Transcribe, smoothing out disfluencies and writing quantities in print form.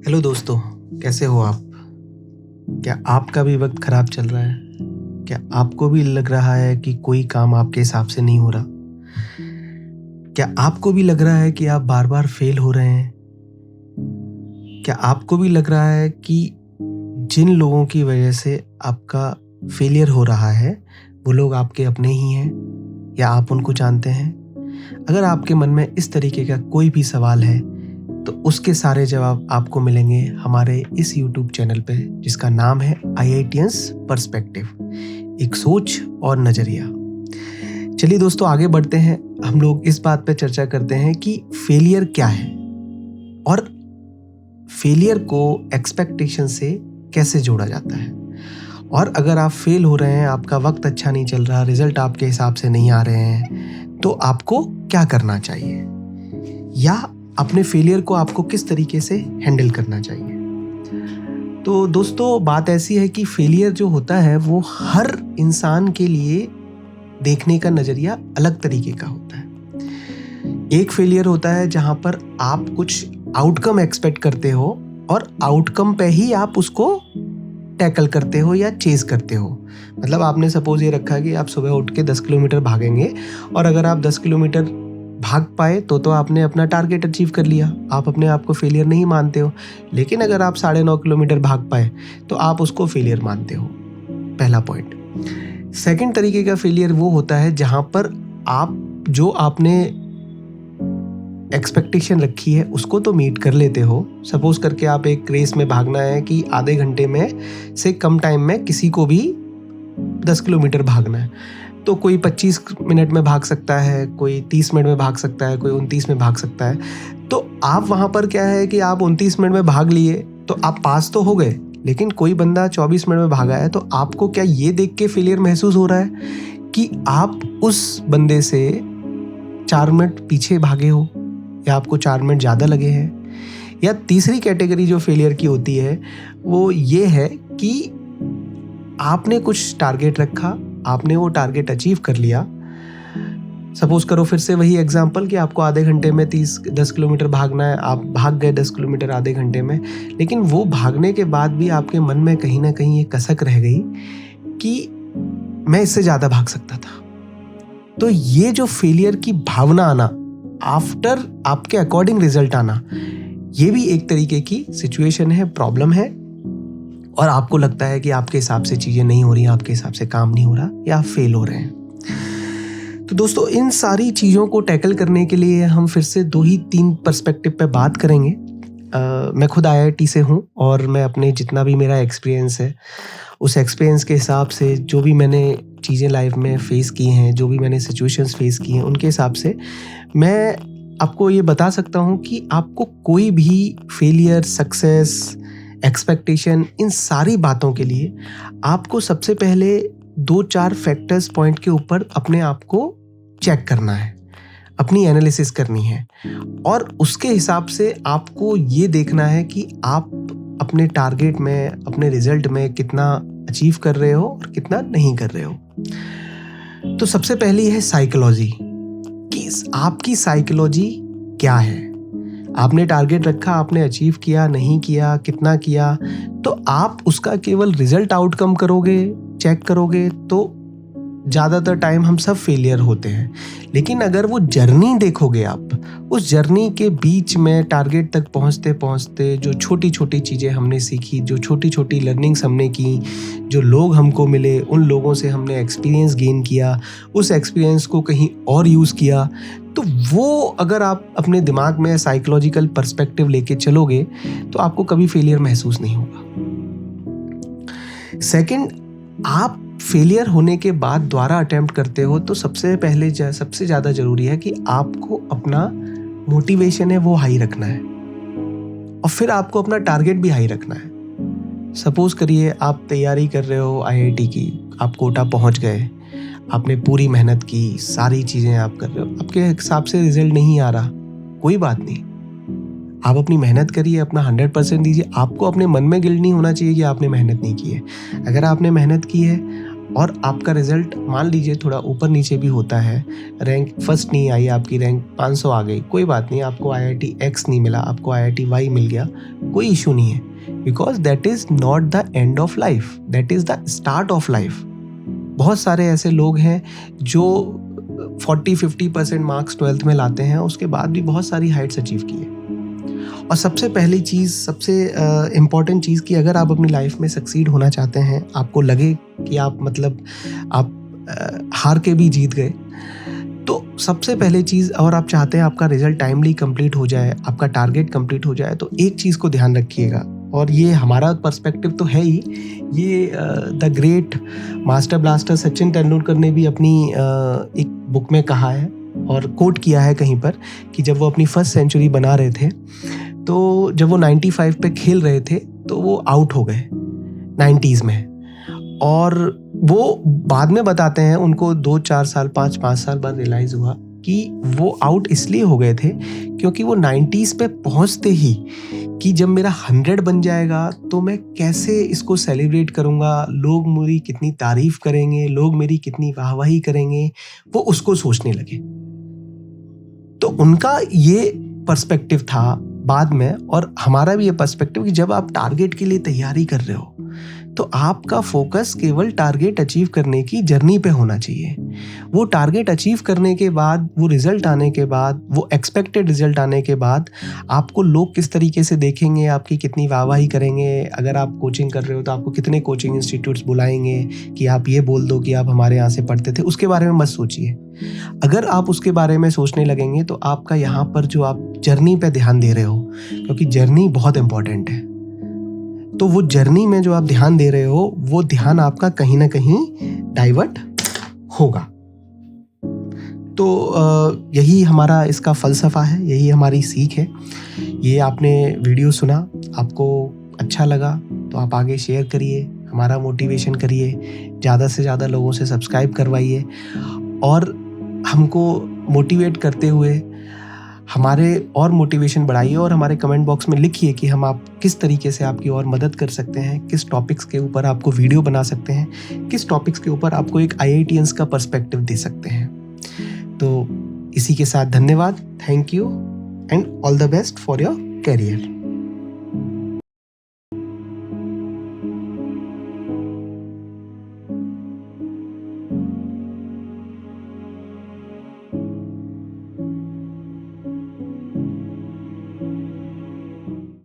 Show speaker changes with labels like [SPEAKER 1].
[SPEAKER 1] Hello दोस्तों, कैसे हो आप? क्या आपका भी वक्त खराब चल रहा है? क्या आपको भी लग रहा है कि कोई काम आपके हिसाब से नहीं हो रहा? क्या आपको भी लग रहा है कि आप बार बार फेल हो रहे हैं? क्या आपको भी लग रहा है कि जिन लोगों की वजह से आपका फेलियर हो रहा है वो लोग आपके अपने ही हैं या आप उनको जानते हैं? अगर आपके मन में इस तरीके का कोई भी सवाल है तो उसके सारे जवाब आपको मिलेंगे हमारे इस YouTube चैनल पे, जिसका नाम है IITians पर्सपेक्टिव, एक सोच और नज़रिया। चलिए दोस्तों, आगे बढ़ते हैं। हम लोग इस बात पे चर्चा करते हैं कि फेलियर क्या है और फेलियर को एक्सपेक्टेशन से कैसे जोड़ा जाता है। और अगर आप फेल हो रहे हैं, आपका वक्त अच्छा नहीं चल रहा, रिजल्ट आपके हिसाब से नहीं आ रहे हैं, तो आपको क्या करना चाहिए, या अपने फेलियर को आपको किस तरीके से हैंडल करना चाहिए। तो दोस्तों, बात ऐसी है कि फेलियर जो होता है वो हर इंसान के लिए देखने का नज़रिया अलग तरीके का होता है। एक फेलियर होता है जहां पर आप कुछ आउटकम एक्सपेक्ट करते हो और आउटकम पे ही आप उसको टैकल करते हो या चेज करते हो। मतलब आपने सपोज ये रखा कि आप सुबह उठ के 10 किलोमीटर भागेंगे और अगर आप 10 किलोमीटर भाग पाए तो आपने अपना टारगेट अचीव कर लिया, आप अपने आप को फेलियर नहीं मानते हो। लेकिन अगर आप 9.5 किलोमीटर भाग पाए तो आप उसको फेलियर मानते हो। पहला पॉइंट। सेकंड तरीके का फेलियर वो होता है जहां पर आप जो आपने एक्सपेक्टेशन रखी है उसको तो मीट कर लेते हो। सपोज करके आप एक रेस में भागना है कि आधे घंटे में से कम टाइम में किसी को भी 10 किलोमीटर भागना है, तो कोई 25 मिनट में भाग सकता है, कोई 30 मिनट में भाग सकता है, कोई 29 में भाग सकता है। तो आप वहाँ पर क्या है कि आप 29 मिनट में भाग लिए तो आप पास तो हो गए, लेकिन कोई बंदा 24 मिनट में भागा है तो आपको क्या ये देख के फेलियर महसूस हो रहा है कि आप उस बंदे से 4 मिनट पीछे भागे हो या आपको 4 मिनट ज़्यादा लगे हैं। या तीसरी कैटेगरी जो फेलियर की होती है वो ये है कि आपने कुछ टारगेट रखा, आपने वो टारगेट अचीव कर लिया। सपोज करो फिर से वही एग्जांपल कि आपको आधे घंटे में 10 किलोमीटर भागना है, आप भाग गए 10 किलोमीटर आधे घंटे में, लेकिन वो भागने के बाद भी आपके मन में कहीं ना कहीं ये कसक रह गई कि मैं इससे ज़्यादा भाग सकता था। तो ये जो फेलियर की भावना आना, आफ्टर आपके अकॉर्डिंग रिजल्ट आना, ये भी एक तरीके की सिचुएशन है, प्रॉब्लम है, और आपको लगता है कि आपके हिसाब से चीज़ें नहीं हो रही, आपके हिसाब से काम नहीं हो रहा या आप फेल हो रहे हैं। तो दोस्तों, इन सारी चीज़ों को टैकल करने के लिए हम फिर से 2-3 पर्सपेक्टिव पे बात करेंगे। मैं खुद IIT से हूँ और मैं अपने जितना भी मेरा एक्सपीरियंस है उस एक्सपीरियंस के हिसाब से जो भी मैंने चीज़ें लाइफ में फेस की हैं, जो भी मैंने सिचुएशंस फेस की हैं, उनके हिसाब से मैं आपको ये बता सकता हूँ कि आपको कोई भी फेलियर, सक्सेस, एक्सपेक्टेशन, इन सारी बातों के लिए आपको सबसे पहले 2-4 फैक्टर्स पॉइंट के ऊपर अपने आप को चेक करना है, अपनी एनालिसिस करनी है, और उसके हिसाब से आपको ये देखना है कि आप अपने टारगेट में, अपने रिजल्ट में कितना अचीव कर रहे हो और कितना नहीं कर रहे हो। तो सबसे पहली है साइकोलॉजी, कि आपकी साइकोलॉजी क्या है। आपने टारगेट रखा, आपने अचीव किया, नहीं किया, कितना किया, तो आप उसका केवल रिजल्ट आउटकम करोगे, चेक करोगे तो ज़्यादातर टाइम हम सब फेलियर होते हैं। लेकिन अगर वो जर्नी देखोगे आप, उस जर्नी के बीच में टारगेट तक पहुंचते पहुंचते जो छोटी छोटी चीज़ें हमने सीखी, जो छोटी छोटी लर्निंग्स हमने की, जो लोग हमको मिले, उन लोगों से हमने एक्सपीरियंस गेन किया, उस एक्सपीरियंस को कहीं और यूज़ किया, तो वो अगर आप अपने दिमाग में साइकोलॉजिकल पर्सपेक्टिव लेके चलोगे तो आपको कभी फेलियर महसूस नहीं होगा। सेकंड, आप फेलियर होने के बाद दोबारा अटेम्प्ट करते हो तो सबसे पहले सबसे ज़्यादा ज़रूरी है कि आपको अपना मोटिवेशन है वो हाई रखना है, और फिर आपको अपना टारगेट भी हाई रखना है। सपोज करिए आप तैयारी कर रहे हो IIT की, आप कोटा पहुंच गए, आपने पूरी मेहनत की, सारी चीज़ें आप कर रहे हो, आपके हिसाब से रिजल्ट नहीं आ रहा, कोई बात नहीं, आप अपनी मेहनत करिए, अपना 100% दीजिए। आपको अपने मन में गिल्ट नहीं होना चाहिए कि आपने मेहनत नहीं की है। अगर आपने मेहनत की है, और आपका रिजल्ट मान लीजिए थोड़ा ऊपर नीचे भी होता है, रैंक फर्स्ट नहीं आई आपकी, रैंक 500 आ गई, कोई बात नहीं, आपको IIT X नहीं मिला, आपको IIT Y मिल गया, कोई इशू नहीं है, because that is not the end of life, that is the start of life. बहुत सारे ऐसे लोग हैं जो 40-50% मार्क्स 12th में लाते हैं, उसके बाद भी बहुत सारी हाइट्स अचीव की है। और सबसे पहली चीज़, सबसे इम्पॉर्टेंट चीज़ कि अगर आप अपनी लाइफ में सक्सीड होना चाहते हैं, आपको लगे कि आप हार के भी जीत गए, तो सबसे पहले चीज़, और आप चाहते हैं आपका रिजल्ट टाइमली कंप्लीट हो जाए, आपका टारगेट कंप्लीट हो जाए, तो एक चीज़ को ध्यान रखिएगा, और ये हमारा पर्सपेक्टिव तो है ही, ये the great master blaster Sachin Tendulkar ने भी अपनी एक बुक में कहा है और कोट किया है कहीं पर कि जब वो अपनी फर्स्ट सेंचुरी बना रहे थे, तो जब वो 95 पे खेल रहे थे तो वो आउट हो गए 90s में, और वो बाद में बताते हैं, उनको 2-4 साल 5 साल बाद रियलाइज़ हुआ कि वो आउट इसलिए हो गए थे क्योंकि वो 90s पे पहुंचते ही कि जब मेरा 100 बन जाएगा तो मैं कैसे इसको सेलिब्रेट करूंगा, लोग मेरी कितनी तारीफ करेंगे, लोग मेरी कितनी वाहवाही करेंगे, वो उसको सोचने लगे। तो उनका ये पर्सपेक्टिव था बाद में, और हमारा भी ये पर्सपेक्टिव कि जब आप टारगेट के लिए तैयारी कर रहे हो तो आपका फोकस केवल टारगेट अचीव करने की जर्नी पे होना चाहिए। वो टारगेट अचीव करने के बाद, वो रिजल्ट आने के बाद, वो एक्सपेक्टेड रिजल्ट आने के बाद आपको लोग किस तरीके से देखेंगे, आपकी कितनी वाहवाही करेंगे, अगर आप कोचिंग कर रहे हो तो आपको कितने कोचिंग इंस्टीट्यूट्स बुलाएंगे कि आप ये बोल दो कि आप हमारे यहाँ से पढ़ते थे, उसके बारे में मत सोचिए। अगर आप उसके बारे में सोचने लगेंगे तो आपका यहाँ पर जो आप जर्नी पे ध्यान दे रहे हो, क्योंकि जर्नी बहुत इंपॉर्टेंट है, तो वो जर्नी में जो आप ध्यान दे रहे हो, वो ध्यान आपका कहीं ना कहीं डाइवर्ट होगा। तो यही हमारा इसका फ़लसफ़ा है, यही हमारी सीख है। ये आपने वीडियो सुना, आपको अच्छा लगा तो आप आगे शेयर करिए, हमारा मोटिवेशन करिए, ज़्यादा से ज़्यादा लोगों से सब्सक्राइब करवाइए, और हमको मोटिवेट करते हुए हमारे और मोटिवेशन बढ़ाइए, और हमारे कमेंट बॉक्स में लिखिए कि हम आप किस तरीके से आपकी और मदद कर सकते हैं, किस टॉपिक्स के ऊपर आपको वीडियो बना सकते हैं, किस टॉपिक्स के ऊपर आपको एक IITians का पर्सपेक्टिव दे सकते हैं। तो इसी के साथ धन्यवाद, thank you and all the best for your career.